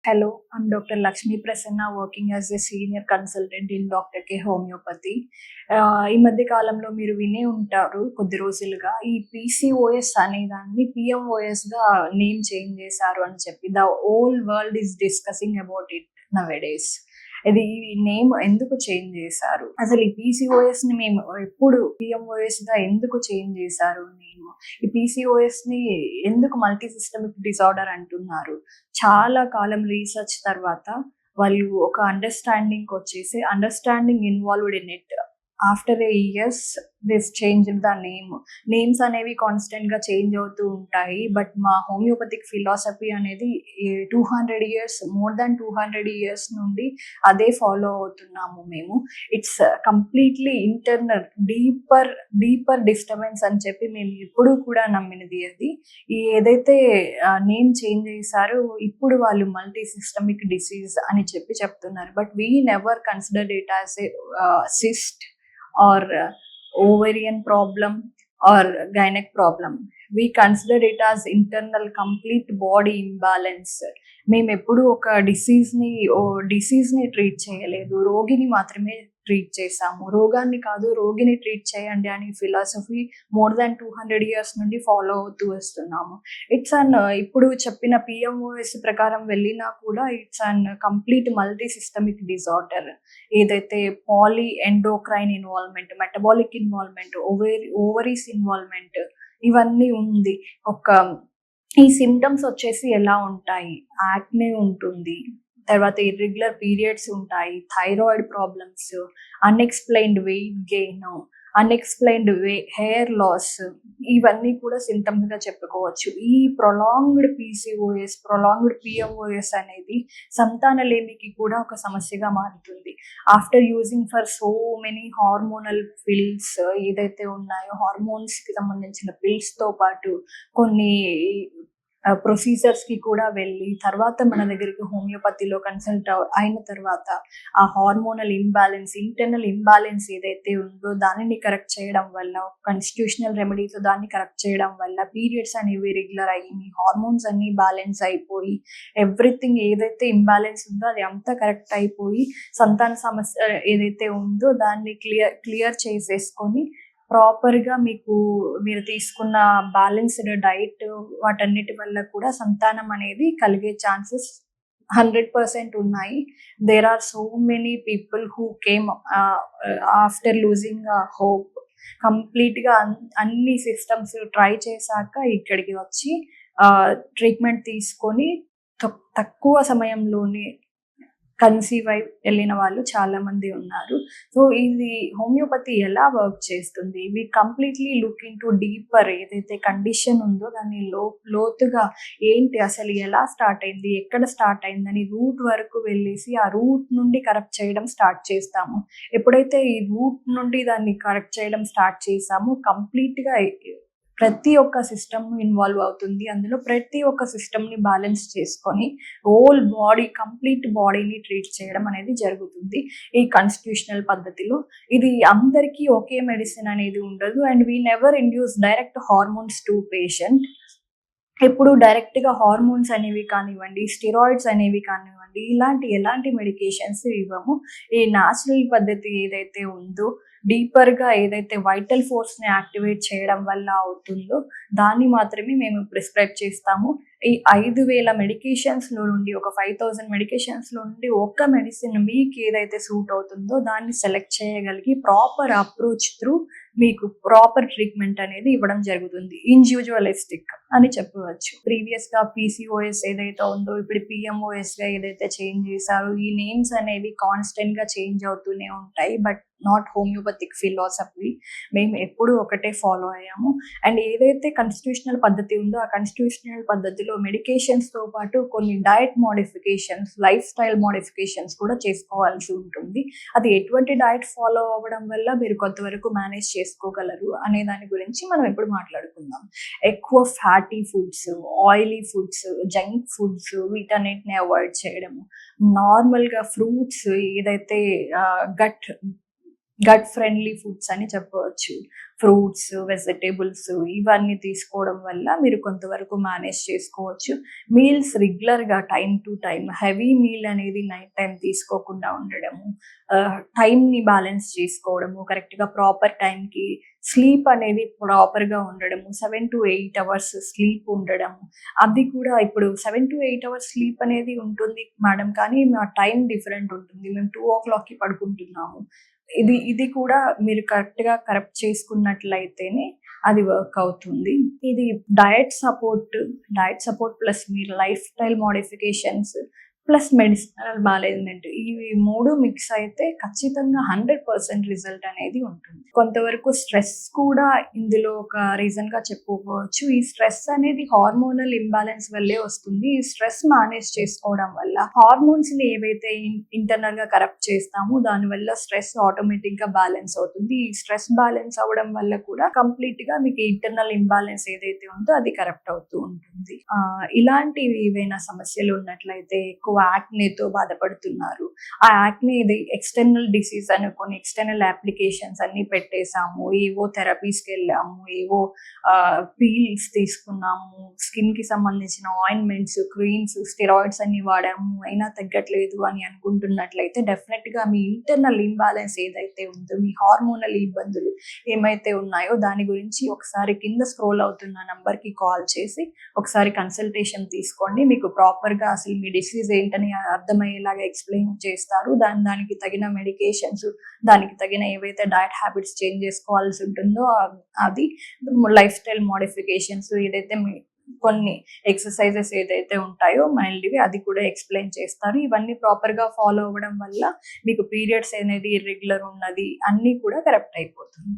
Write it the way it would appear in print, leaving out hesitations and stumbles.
Hello, I'm Dr. Lakshmi Prasanna, working as a senior consultant in Dr. K homeopathy. ఈ మధ్య కాలంలో మీరు వినే ఉంటారు కొద్ది రోజులుగా ఈ పీసీఓఎస్ అనే దాన్ని పీఎంఓఎస్‌గా నేమ్ చేంజ్ చేశారు అని చెప్పి. The whole world is discussing about it nowadays. ఇది నేమ్ ఎందుకు చేంజ్ చేశారు? అసలు ఈ పీసీఓఎస్‌ని మేము ఎప్పుడు పీఎంఓఎస్‌గా ఎందుకు చేంజ్ చేశారు నేమ్? ఈ పీసీఓఎస్‌ని ఎందుకు మల్టీ సిస్టమిక్ డిసార్డర్ అంటున్నారు? చాలా కాలం రీసెర్చ్ తర్వాత వాళ్ళు ఒక understanding involved in it. After A years this changed the name. Names అనేవి కాన్స్టెంట్‌గా చేంజ్ అవుతూ ఉంటాయి. బట్ మా హోమియోపతిక్ ఫిలాసఫీ అనేది 200 ఇయర్స్, మోర్ దాన్ 200 ఇయర్స్ నుండి అదే ఫాలో అవుతున్నాము మేము. It's completely internal deeper disturbance అని చెప్పి మేము ఎప్పుడూ కూడా నమ్మినది అది. ఏదైతే నేమ్ చేంజ్ చేశారో ఇప్పుడు వాళ్ళు మల్టీ సిస్టమిక్ డిసీజ్ అని చెప్పి చెప్తున్నారు. But we never considered it as a cyst or ovarian problem or gynec problem. We consider it as internal complete body imbalance. మేము ఎప్పుడు ఒక డిసీజ్ని ట్రీట్ చేయలేదు, రోగిని మాత్రమే ట్రీట్ చేసాము. రోగాన్ని కాదు, రోగిని ట్రీట్ చేయండి అని ఫిలాసఫీ మోర్ దాన్ 200 ఇయర్స్ నుండి ఫాలో అవుతూ వస్తున్నాము. ఇప్పుడు చెప్పిన పిఎంఓఎస్ ప్రకారం వెళ్ళినా కూడా it's an complete multi systemic disorder. ఏదైతే poly endocrine involvement, metabolic involvement, ovaries involvement ఇవన్నీ ఉంది. ఈ సిమ్టమ్స్ వచ్చేసి ఎలా ఉంటాయి? యాక్నే ఉంటుంది, తర్వాత ఇర్రెగ్యులర్ పీరియడ్స్ ఉంటాయి, thyroid problems, unexplained weight gain, unexplained hair loss, ఇవన్నీ కూడా సింటమ్స్‌గా చెప్పుకోవచ్చు. ఈ ప్రొలాంగ్డ్ పీసీఓఎస్, ప్రొలాంగ్డ్ పిఎంఓఎస్ అనేది సంతానలేమికి కూడా ఒక సమస్యగా మారుతుంది. After using for so many hormonal pills ఏదైతే ఉన్నాయో, హార్మోన్స్‌కి సంబంధించిన పిల్స్‌తో పాటు కొన్ని ప్రొసీజర్స్‌కి కూడా వెళ్ళి తర్వాత మన దగ్గరికి హోమియోపతిలో కన్సల్ట్ అయిన తర్వాత ఆ హార్మోనల్ ఇంబ్యాలెన్స్, ఇంటర్నల్ ఇంబ్యాలెన్స్ ఏదైతే ఉందో దానిని కరెక్ట్ చేయడం వల్ల, కాన్స్టిట్యూషనల్ రెమెడీతో దాన్ని కరెక్ట్ చేయడం వల్ల పీరియడ్స్ అనేవి రెగ్యులర్ అయ్యి, మీ హార్మోన్స్ అన్నీ బ్యాలెన్స్ అయిపోయి, ఎవ్రీథింగ్ ఏదైతే ఇంబ్యాలెన్స్ ఉందో అది అంతా కరెక్ట్ అయిపోయి సంతాన సమస్య ఏదైతే ఉందో దాన్ని క్లియర్ చేసేసుకొని ప్రాపర్‌గా మీరు తీసుకున్న బ్యాలెన్స్‌డ్ డైట్ వాటన్నిటి వల్ల కూడా సంతానం అనేది కలిగే ఛాన్సెస్ 100% ఉన్నాయి. There are so many people who came after losing hope. కంప్లీట్‌గా అన్ని సిస్టమ్స్ ట్రై చేశాక ఇక్కడికి వచ్చి ట్రీట్మెంట్ తీసుకొని తక్కువ సమయంలోనే కన్సీవ్ అయి వెళ్ళిన వాళ్ళు చాలా మంది ఉన్నారు. సో ఇది హోమియోపతి ఎలా వర్క్ చేస్తుంది? We completely look into deeper ఏదైతే కండిషన్ ఉందో దాన్ని లోతుగా ఏంటి, అసలు ఎలా స్టార్ట్ అయింది, ఎక్కడ స్టార్ట్ అయిందని రూట్ వరకు వెళ్ళేసి ఆ రూట్ నుండి కరెక్ట్ చేయడం స్టార్ట్ చేస్తాము. ఎప్పుడైతే ఈ రూట్ నుండి దాన్ని కరెక్ట్ చేయడం స్టార్ట్ చేసామో కంప్లీట్‌గా ప్రతి ఒక్క సిస్టమ్ ఇన్వాల్వ్ అవుతుంది. అందులో ప్రతి ఒక్క సిస్టమ్‌ని బ్యాలెన్స్ చేసుకొని హోల్ బాడీ, కంప్లీట్ బాడీని ట్రీట్ చేయడం అనేది జరుగుతుంది ఈ కాన్స్టిట్యూషనల్ పద్ధతిలో. ఇది అందరికీ ఒకే మెడిసిన్ అనేది ఉండదు. And we never induce direct hormones to patient. ఎప్పుడు డైరెక్ట్‌గా హార్మోన్స్ అనేవి కానివ్వండి, స్టెరాయిడ్స్ అనేవి కానివ్వండి, ఎలాంటి మెడికేషన్స్ ఇవ్వము. ఈ న్యాచురల్ పద్ధతి ఏదైతే ఉందో, డీపర్‌గా ఏదైతే వైటల్ ఫోర్స్‌ని యాక్టివేట్ చేయడం వల్ల అవుతుందో దాన్ని మాత్రమే మేము ప్రిస్క్రైబ్ చేస్తాము. ఈ 5,000 మెడికేషన్స్‌లో నుండి, ఒక 5,000 మెడికేషన్స్‌లో నుండి ఒక్క మెడిసిన్ మీకు ఏదైతే సూట్ అవుతుందో దాన్ని సెలెక్ట్ చేయగలిగి ప్రాపర్ అప్రోచ్ త్రూ మీకు ప్రాపర్ ట్రీట్మెంట్ అనేది ఇవ్వడం జరుగుతుంది. ఇండివిజువలిస్టిక్ అని చెప్పవచ్చు. ప్రీవియస్‌గా పీసీఓఎస్ ఏదైతే ఉందో ఇప్పుడు పీఎంఓఎస్‌గా ఏదైతే చేంజ్ చేశారో ఈ నేమ్స్ అనేవి కాన్స్టెంట్‌గా చేంజ్ అవుతూనే ఉంటాయి. But not homoeopathic philosophy. మేము ఎప్పుడూ ఒకటే ఫాలో అయ్యాము. అండ్ ఏదైతే కాన్స్టిట్యూషనల్ పద్ధతి ఉందో ఆ కాన్స్టిట్యూషనల్ పద్ధతిలో మెడికేషన్స్‌తో పాటు కొన్ని diet modifications, life style modifications కూడా చేసుకోవాల్సి ఉంటుంది. అది ఎటువంటి డయట్ ఫాలో అవ్వడం వల్ల మీరు కొంతవరకు మేనేజ్ చేసుకోగలరు అనే దాని గురించి మనం ఇప్పుడు మాట్లాడుకుందాం. ఎక్కువ fatty foods, oily foods, junk foods వీటన్నిటిని అవాయిడ్ చేయడము. నార్మల్‌గా ఫ్రూట్స్ ఏదైతే గట్ గట్ ఫ్రెండ్లీ ఫుడ్స్ అని చెప్పవచ్చు. ఫ్రూట్స్, వెజిటబుల్స్ ఇవన్నీ తీసుకోవడం వల్ల మీరు కొంతవరకు మేనేజ్ చేసుకోవచ్చు. మీల్స్ రెగ్యులర్‌గా time to time heavy meal అనేది నైట్ టైమ్ తీసుకోకుండా ఉండడము. టైమ్‌ని బ్యాలెన్స్ చేసుకోవడము. కరెక్ట్‌గా ప్రాపర్ టైమ్‌కి స్లీప్ అనేది ప్రాపర్‌గా ఉండడము. 7-8 అవర్స్ స్లీప్ ఉండడము. అది కూడా ఇప్పుడు 7-8 అవర్స్ స్లీప్ అనేది ఉంటుంది మేడం. కానీ మా టైమ్ డిఫరెంట్ ఉంటుంది. మేము 2:00కి పడుకుంటున్నాము. ఇది కూడా మీరు కరెక్ట్ చేసుకున్నట్లయితేనే అది వర్క్ అవుతుంది. ఇది డయట్ సపోర్ట్ ప్లస్ మీరు life style modifications plus medicinal management ఇవి 3 మిక్స్ అయితే ఖచ్చితంగా 100% రిజల్ట్ అనేది ఉంటుంది. కొంతవరకు స్ట్రెస్ కూడా ఇందులో ఒక రీజన్‌గా చెప్పుకోవచ్చు. ఈ స్ట్రెస్ అనేది హార్మోనల్ ఇంబాలెన్స్ వల్లే వస్తుంది. ఈ స్ట్రెస్ మేనేజ్ చేసుకోవడం వల్ల హార్మోన్స్‌ని ఏవైతే ఇంటర్నల్‌గా కరెక్ట్ చేస్తామో దానివల్ల స్ట్రెస్ ఆటోమేటిక్‌గా బ్యాలెన్స్ అవుతుంది. ఈ స్ట్రెస్ బ్యాలెన్స్ అవ్వడం వల్ల కూడా కంప్లీట్‌గా మీకు ఇంటర్నల్ ఇంబాలెన్స్ ఏదైతే ఉందో అది కరెక్ట్ అవుతూ ఉంటుంది. ఇలాంటివి ఏవైనా సమస్యలు ఉన్నట్లయితే ఎక్కువ యాక్నేతో బాధపడుతున్నారు. ఆ యాక్నే ఇది ఎక్స్టర్నల్ డిసీజ్ అనుకోని ఎక్స్టర్నల్ అప్లికేషన్స్ అన్ని పెట్టేసాము. ఏవో థెరపీస్‌కెళ్ళాము. ఏవో పీల్స్ తీసుకున్నాము. స్కిన్‌కి సంబంధించిన ఆయింట్మెంట్స్, క్రీమ్స్, స్టెరాయిడ్స్ అన్ని వాడాము. అయినా తగ్గట్లేదు అని అనుకుంటున్నట్లయితే డెఫినెట్‌గా మీ ఇంటర్నల్ ఇంబాలెన్స్ ఏదైతే ఉందో, మీ హార్మోనల్ ఇబ్బందులు ఏమైతే ఉన్నాయో దాని గురించి ఒకసారి కింద స్క్రోల్ అవుతున్న నంబర్‌కి కాల్ చేసి ఒకసారి కన్సల్టేషన్ తీసుకోండి. మీకు ప్రాపర్‌గా అసలు మీ డిసీజ్ ఏంటని అర్థమయ్యేలాగా ఎక్స్‌ప్లెయిన్ చేస్తారు. దానికి తగిన మెడికేషన్స్, దానికి తగిన ఏవైతే డయట్ హ్యాబిట్స్ చేంజ్ చేసుకోవాల్సి ఉంటుందో అది లైఫ్ స్టైల్ మోడిఫికేషన్స్ ఏదైతే కొన్ని ఎక్సర్‌సైజెస్ ఏదైతే ఉంటాయో మైల్డ్‌వి అది కూడా ఎక్స్‌ప్లెయిన్ చేస్తారు. ఇవన్నీ ప్రాపర్‌గా ఫాలో అవ్వడం వల్ల మీకు పీరియడ్స్ అనేది ఇర్రెగ్యులర్ ఉన్నది అన్నీ కూడా కరెక్ట్ అయిపోతుంది.